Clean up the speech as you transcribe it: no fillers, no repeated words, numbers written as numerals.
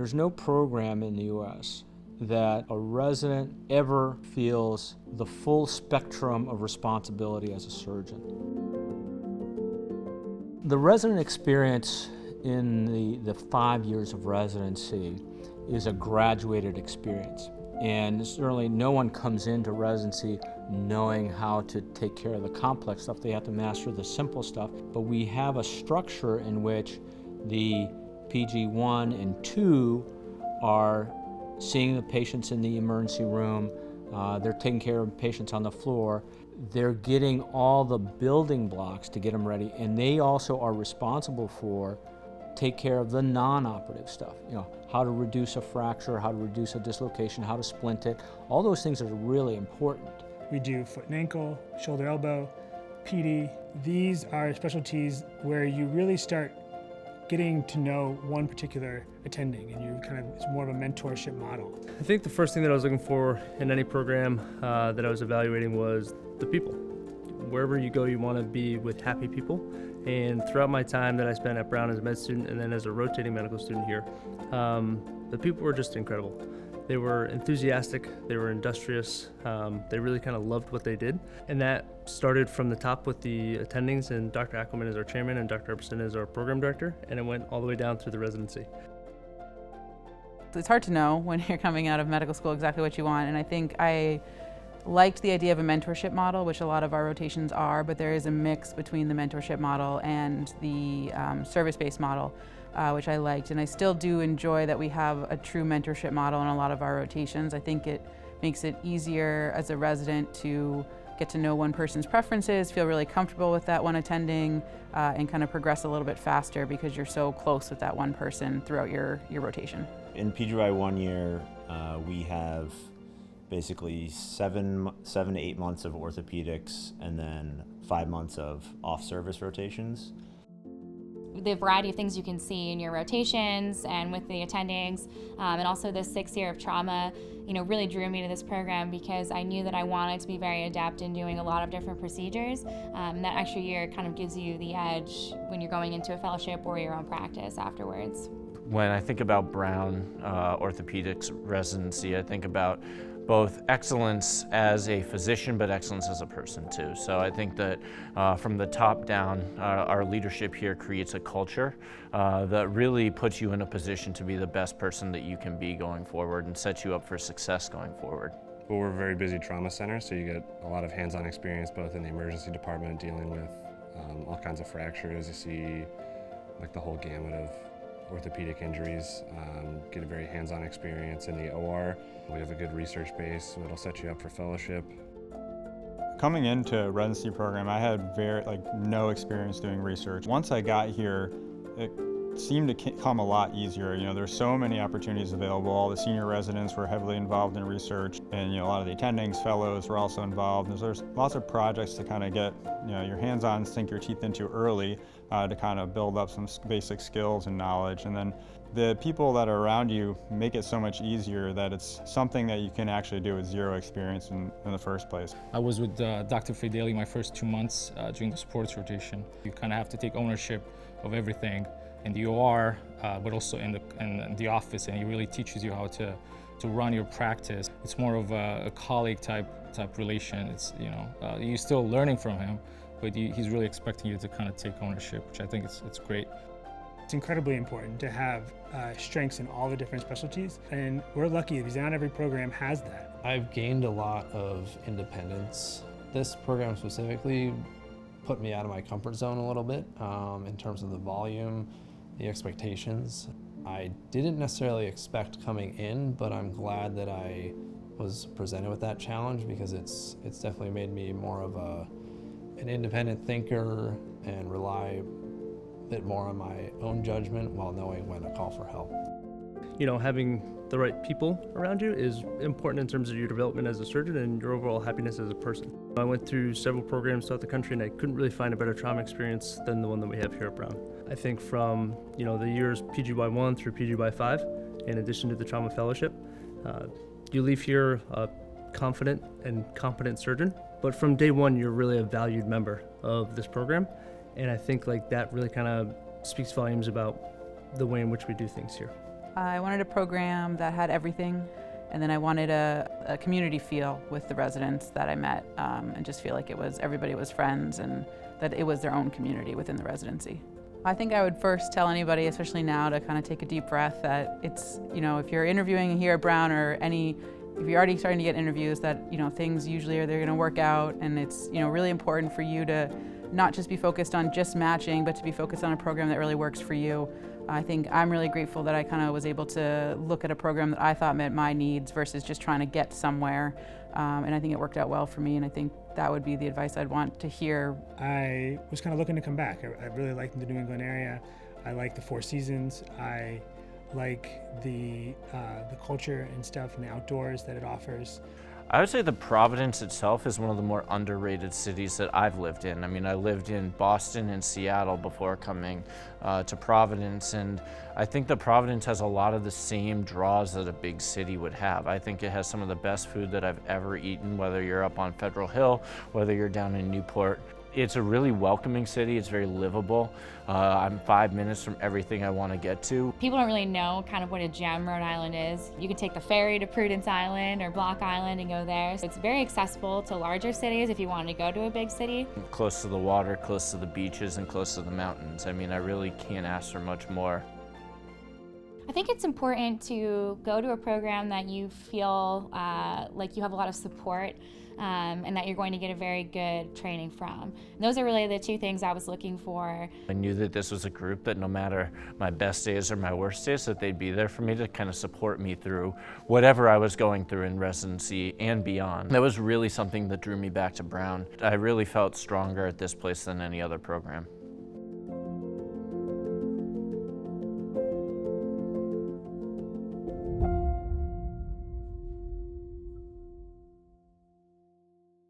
There's no program in the U.S. that a resident ever feels the full spectrum of responsibility as a surgeon. The resident experience in the 5 years of residency is a graduated experience. And certainly no one comes into residency knowing how to take care of the complex stuff. They have to master the simple stuff. But we have a structure in which the PG 1 and 2 are seeing the patients in the emergency room, they're taking care of patients on the floor, they're getting all the building blocks to get them ready, and they also are responsible for take care of the non-operative stuff. How to reduce a fracture, how to reduce a dislocation, how to splint it. All those things are really important. We do foot and ankle, shoulder, elbow, PD. These are specialties where you really start getting to know one particular attending, and it's more of a mentorship model. I think the first thing that I was looking for in any program that I was evaluating was the people. Wherever you go, you want to be with happy people. And throughout my time that I spent at Brown as a med student and then as a rotating medical student here, the people were just incredible. They were enthusiastic, they were industrious, they really kind of loved what they did. And that started from the top with the attendings, and Dr. Ackelman is our chairman and Dr. Epperson is our program director, and it went all the way down through the residency. It's hard to know when you're coming out of medical school exactly what you want, and I think I liked the idea of a mentorship model, which a lot of our rotations are, but there is a mix between the mentorship model and the service-based model, which I liked. And I still do enjoy that we have a true mentorship model in a lot of our rotations. I think it makes it easier as a resident to get to know one person's preferences, feel really comfortable with that one attending, and kind of progress a little bit faster because you're so close with that one person throughout your rotation. In PGY 1 year, we have basically 7 to 8 months of orthopedics and then 5 months of off-service rotations. The variety of things you can see in your rotations and with the attendings, and also this 6th year of trauma, really drew me to this program because I knew that I wanted to be very adept in doing a lot of different procedures. And that extra year kind of gives you the edge when you're going into a fellowship or your own practice afterwards. When I think about Brown Orthopedics residency, I think about both excellence as a physician, but excellence as a person too. So I think that from the top down, our leadership here creates a culture that really puts you in a position to be the best person that you can be going forward and sets you up for success going forward. Well, we're a very busy trauma center, so you get a lot of hands-on experience both in the emergency department dealing with all kinds of fractures. You see like the whole gamut of orthopedic injuries, get a very hands-on experience in the OR. We have a good research base, so it'll set you up for fellowship. Coming into a residency program, I had no experience doing research. Once I got here, it seemed to come a lot easier. There's so many opportunities available. All the senior residents were heavily involved in research, and a lot of the attendings, fellows were also involved. There's lots of projects to kind of get your hands-on, sink your teeth into early to kind of build up some basic skills and knowledge. And then the people that are around you make it so much easier that it's something that you can actually do with zero experience in the first place. I was with Dr. Fideli my first 2 months during the sports rotation. You kind of have to take ownership of everything in the OR, but also in the office, and he really teaches you how to run your practice. It's more of a colleague type relation. It's you're still learning from him, but he's really expecting you to kind of take ownership, which I think it's great. It's incredibly important to have strengths in all the different specialties, and we're lucky because not every program has that. I've gained a lot of independence. This program specifically put me out of my comfort zone a little bit in terms of the volume, the expectations. I didn't necessarily expect coming in, but I'm glad that I was presented with that challenge because it's definitely made me more of an independent thinker and rely a bit more on my own judgment while knowing when to call for help. Having the right people around you is important in terms of your development as a surgeon and your overall happiness as a person. I went through several programs throughout the country and I couldn't really find a better trauma experience than the one that we have here at Brown. I think from the years PGY1 through PGY5, in addition to the trauma fellowship, you leave here a confident and competent surgeon, but from day one you're really a valued member of this program, and I think that really kind of speaks volumes about the way in which we do things here. I wanted a program that had everything, and then I wanted a community feel with the residents that I met, and just feel like everybody was friends and that it was their own community within the residency. I think I would first tell anybody, especially now, to kind of take a deep breath, that it's, if you're interviewing here at Brown or if you're already starting to get interviews, that, things usually they're going to work out, and it's, really important for you to not just be focused on just matching, but to be focused on a program that really works for you. I think I'm really grateful that I kind of was able to look at a program that I thought met my needs versus just trying to get somewhere. And I think it worked out well for me, and I think that would be the advice I'd want to hear. I was kind of looking to come back. I really liked the New England area. I like the Four Seasons. I like the culture and stuff and the outdoors that it offers. I would say that Providence itself is one of the more underrated cities that I've lived in. I mean, I lived in Boston and Seattle before coming to Providence, and I think that Providence has a lot of the same draws that a big city would have. I think it has some of the best food that I've ever eaten, whether you're up on Federal Hill, whether you're down in Newport. It's a really welcoming city. It's very livable. I'm 5 minutes from everything I want to get to. People don't really know kind of what a gem Rhode Island is. You can take the ferry to Prudence Island or Block Island and go there. So it's very accessible to larger cities if you wanted to go to a big city. Close to the water, close to the beaches, and close to the mountains. I mean, I really can't ask for much more. I think it's important to go to a program that you feel like you have a lot of support and that you're going to get a very good training from. And those are really the two things I was looking for. I knew that this was a group that no matter my best days or my worst days, that they'd be there for me to kind of support me through whatever I was going through in residency and beyond. That was really something that drew me back to Brown. I really felt stronger at this place than any other program.